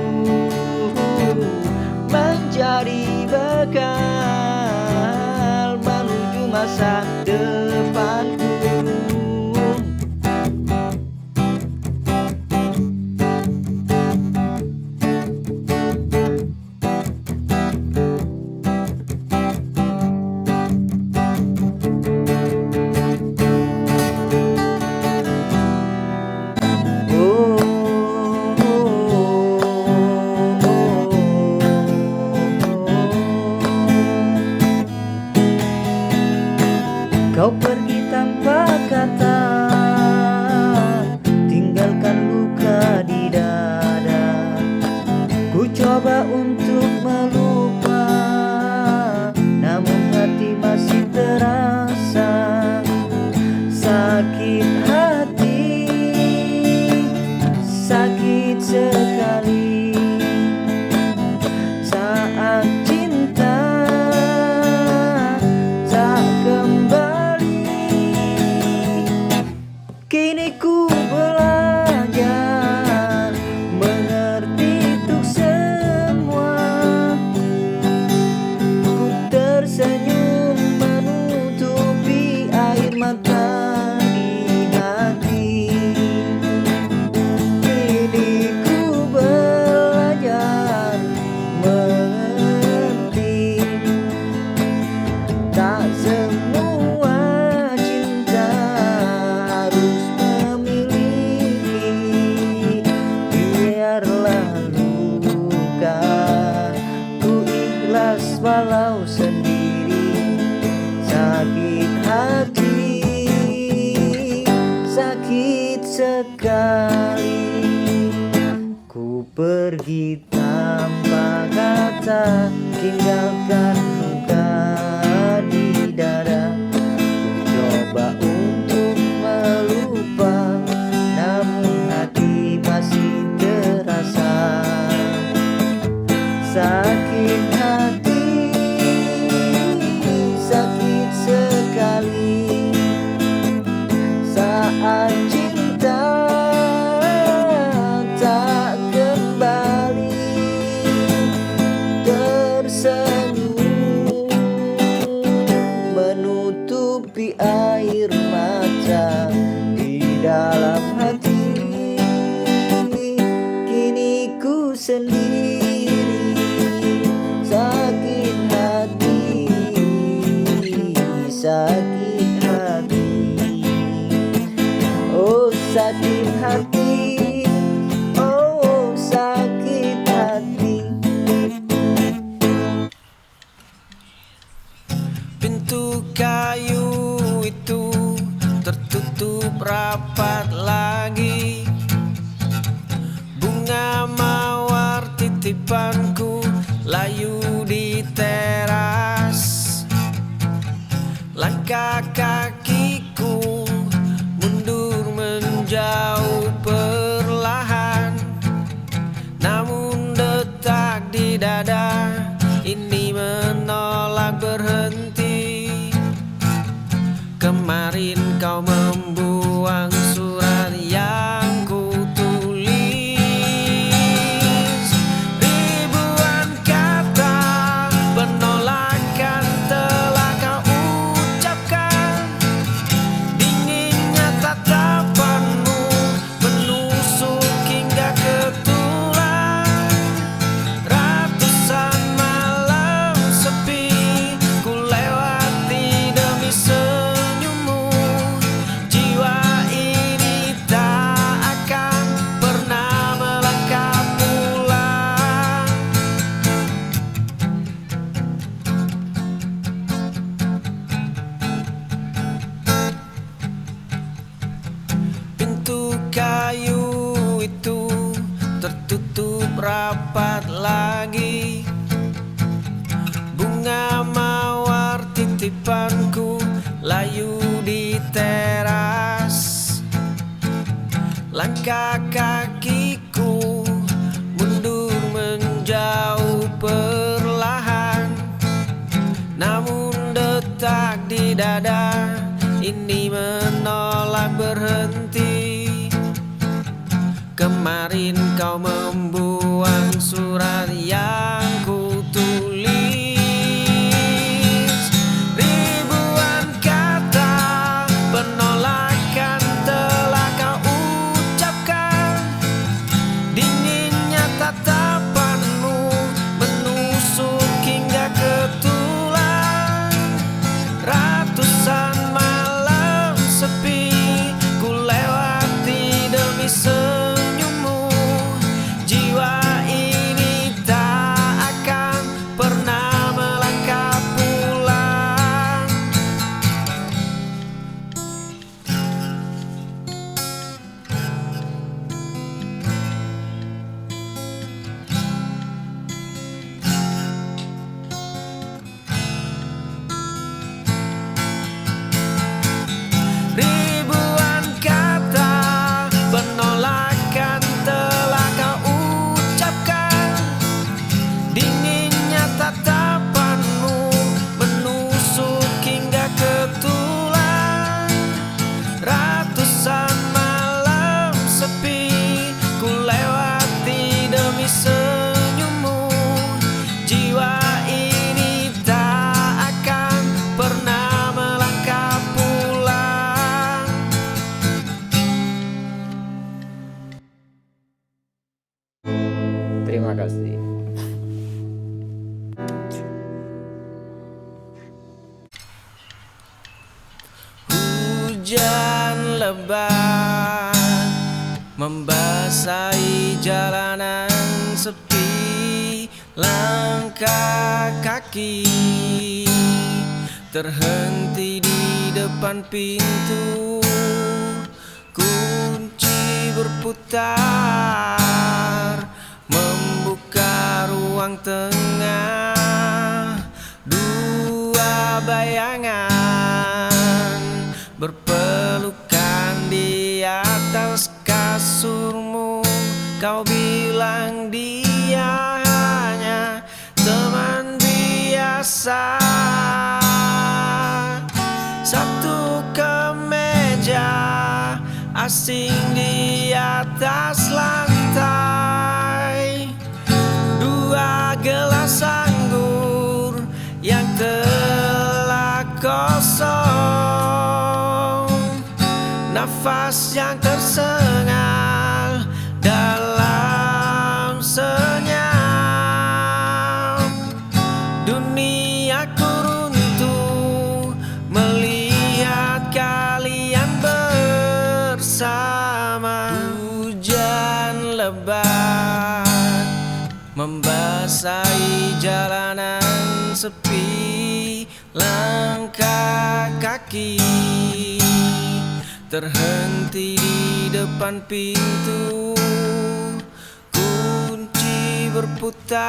Ku coba untuk melupa, namun hati masih terasa sakit hati, sakit sekali saat cinta tak kembali. Kini ku belajar mengerti untuk semua. Ku tersenyum menutupi air mata di hati. Kini ku belajar mengerti, tak semua cinta harus memiliki. Biarlah luka, ku ikhlas walau sendiri. Sakit hati, sakit sekali. Ku pergi tanpa kata, tinggalkan luka di dada. Ku coba untuk melupa, namun hati masih terasa sakit hati, sakit sekali saat cinta tak kembali. Tersenyum menutupi air mata di dalam hati. Kini ku sendiri, sakit hati, sakit hati. Oh sakit hati, oh sakit hati. Pintu kayu itu tertutup rapat lagi. Bunga mawar titipanku layu di teras. Langkah kakiku mundur menjauh perlahan, namun detak di dada ini menolak berhenti. Kemarin kau membuang surat yang ku tulis. Ribuan kata penolakan telah kau ucapkan. Dinginnya tatapanmu menusuk hingga ke tulang. Ratusan malam sepi ku lewati demi senyummu. Jiwa ini tak akan pernah melangkah pulang. Pintu kayu itu tertutup rapat lagi. Bunga mawar titipanku layu di teras. Langkah kakiku mundur menjauh perlahan, namun detak di dada ini menolak berhenti. Kemarin kau membuang surat yang ku tulis. Ribuan kata penolakan telah kau ucapkan. Dinginnya tatapanmu menusuk hingga ke tulang. Ratusan malam sepi ku lewati demi senyummu. Jiwa ini Terima kasih. Hujan lebat membasahi jalanan sepi, langkah kaki terhenti di depan pintu, kunci berputar membuka ruang tengah, dua bayangan berpelukan di atas kasurmu. Kau bilang dia hanya teman biasa. Satu kemeja asing di atas lantai, dua gelas anggur yang telah kosong, nafas yang tersengal dalam senyap. Duniaku runtuh melihat kalian bersama. Hujan lebat membasahi jalanan sepi, langkah kaki terhenti di depan pintu, kunci berputar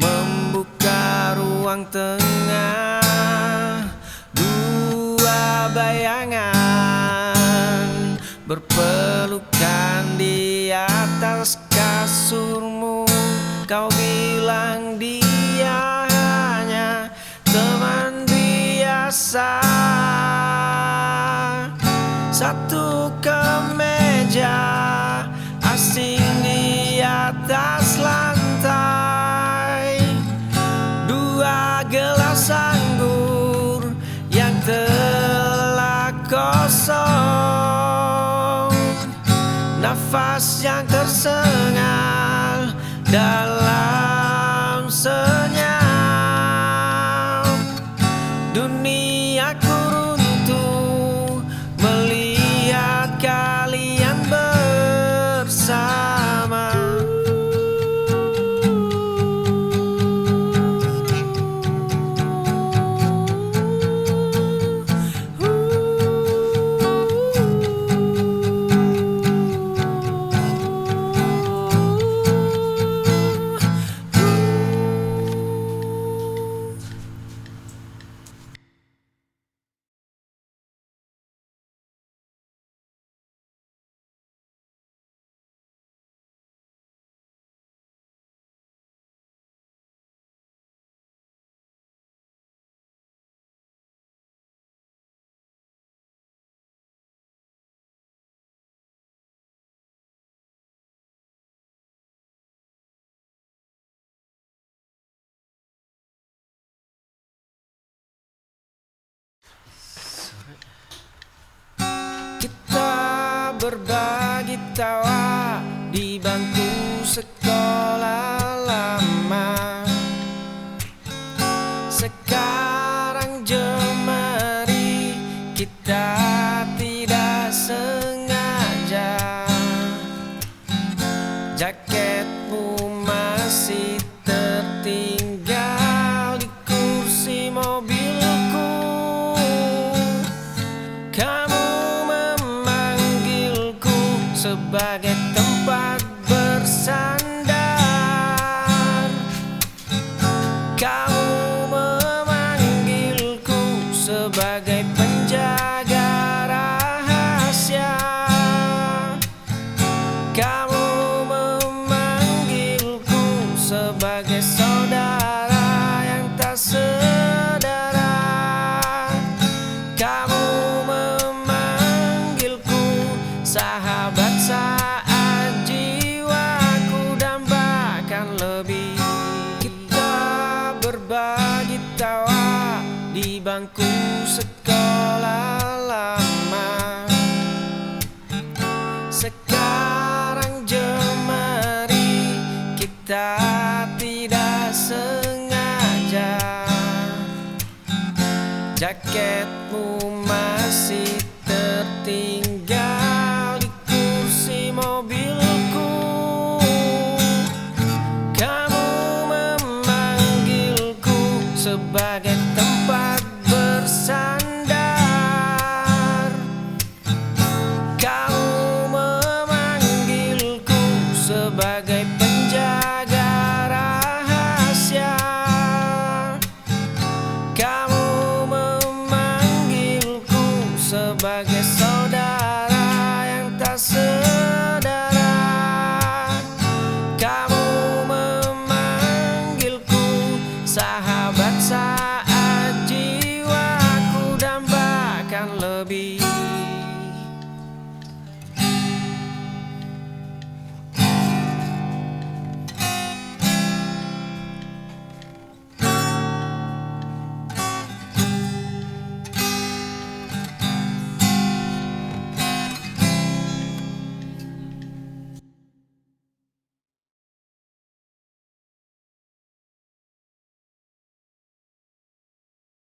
membuka ruang tengah, dua bayangan berpelukan di atas kasurmu. Kau bilang dia hanya teman biasa. Satu kemeja asing di atas lantai, dua gelas anggur yang telah kosong, nafas yang tersengal dalam senyap. Duniaku runtuh melihat kalian bersama. Kita berbagi tawa di bangku sekolah lama. Sekarang jemari kita tidak sengaja. Jaketmu masih tertinggal di kursi mobilku. Kamu memanggilku sebagai tempat bersandar. Kamu memanggilku sebagai penjaga rahasia. Kamu memanggilku sebagai saudara yang tak sedara. Kamu memanggilku sahabat saat jiwaku dambakan lebih. Kita berbagi tawa di bangku sekolah lama. Sekarang jemari tiketmu masih tertinggal di kursi mobilku. Kamu memanggilku sebagai tempat bersandar. Kamu memanggilku sebagai